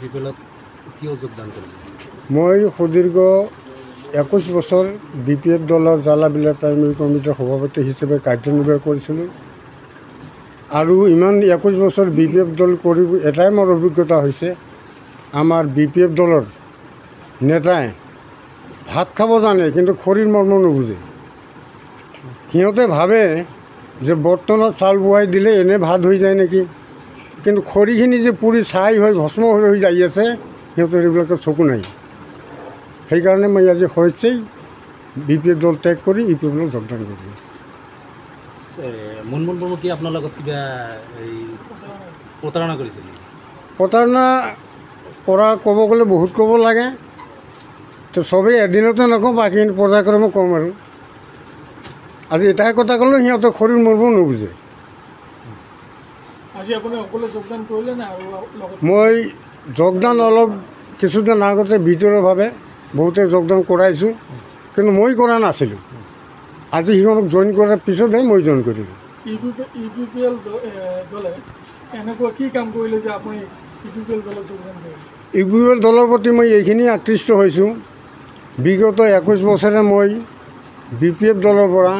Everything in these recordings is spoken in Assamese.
বিপিএলত কিয় যোগদান কৰিলে? মই সুদীৰ্ঘ 21 বছৰ BPF দলৰ জালাবিলা প্ৰাইমেৰী কমিটিৰ সভাপতি হিচাপে কাৰ্যনিৰ্বাহ কৰিছিলোঁ আৰু ইমান 21 বছৰ BPF দল কৰি এটাই মোৰ অভিজ্ঞতা হৈছে, আমাৰ BPF দলৰ নেতাই ভাত খাব জানে কিন্তু খৰিৰ মৰ্ম নুবুজে। সিহঁতে ভাবে যে বৰ্তনত চাউল বোৱাই দিলে এনে ভাত হৈ যায় নেকি, কিন্তু খৰিখিনি যে পুৰি ছাই হৈ ভস্ম হৈ যাই আছে, সিহঁতৰ এইবিলাকৰ চকু নাই। সেইকাৰণে মই আজি হৈছেই BPF দল ত্যাগ কৰি EPF দলত যোগদান কৰিলোঁ। মুনমুন বৰ্মা কি আপোনাৰ লগত কিবা প্ৰতাৰণা কৰিছিল? প্ৰতাৰণা কৰা ক'ব গ'লে বহুত ক'ব লাগে, তো চবেই এদিনতে নকওঁ, বাকী পৰ্যায়ক্ৰমে ক'ম আৰু। আজি এটাই কথা ক'লেও সিহঁতৰ খৰিৰ মৰ্ম নুবুজে। মই যোগদান অলপ কিছুদিন আগতে ভিতৰুৱাভাৱে বহুতে যোগদান কৰাইছোঁ, কিন্তু মই কৰা নাছিলোঁ। আজি সিহঁতক জইন কৰাৰ পিছতহে মই জইন কৰিলোঁ। EPPL দলে এনেকুৱা কি কাম কৰিলে যে আপুনি EPPL দলত যোগদান কৰিলে? EPPL দলৰ প্ৰতি মই এইখিনি আকৃষ্ট হৈছোঁ, বিগত 21 বছৰে মই BPF দলৰ পৰা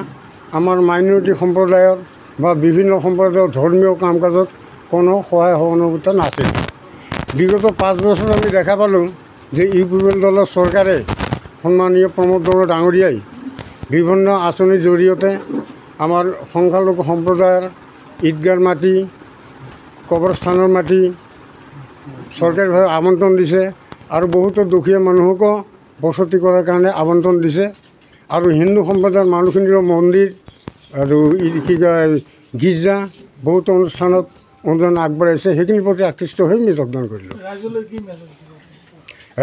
আমাৰ মাইনৰিটি সম্প্ৰদায়ৰ বা বিভিন্ন সম্প্ৰদায়ৰ ধৰ্মীয় কাম কাজত কোনো সহায় সহযোগিতা নাছিল। বিগত 5 বছৰ আমি দেখা পালোঁ যে EPPL দলৰ চৰকাৰে সন্মানীয় প্ৰমোদ বড়ো ডাঙৰীয়াই বিভিন্ন আঁচনিৰ জৰিয়তে আমাৰ সংখ্যালঘু সম্প্ৰদায়ৰ ঈদগাৰ মাটি, কবৰস্থানৰ মাটি চৰকাৰীভাৱে আবণ্টন দিছে আৰু বহুতো দুখীয়া মানুহকো বসতি কৰাৰ কাৰণে আবণ্টন দিছে আৰু হিন্দু সম্প্ৰদায়ৰ মানুহখিনিৰো মন্দিৰ আৰু কি কয় গীৰ্জা বহুতো অনুষ্ঠানত অনুদান আগবঢ়াইছে। সেইখিনিৰ প্ৰতি আকৃষ্ট হৈ আমি যোগদান কৰিলোঁ।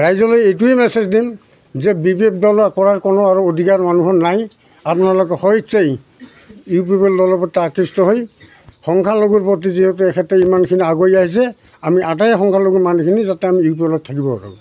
ৰাইজলৈ এইটোৱেই মেছেজ দিম যে BPF দল কৰাৰ কোনো আৰু অধিকাৰ মানুহৰ নাই। আপোনালোকে স্বেচ্ছাই EPPL দলৰ প্ৰতি আকৃষ্ট হৈ সংখ্যালঘুৰ প্ৰতি যিহেতু এখেতে ইমানখিনি আগুৱাই আহিছে, আমি আটাই সংখ্যালঘু মানুহখিনি যাতে আমি EPPLত থাকিব পাৰোঁ।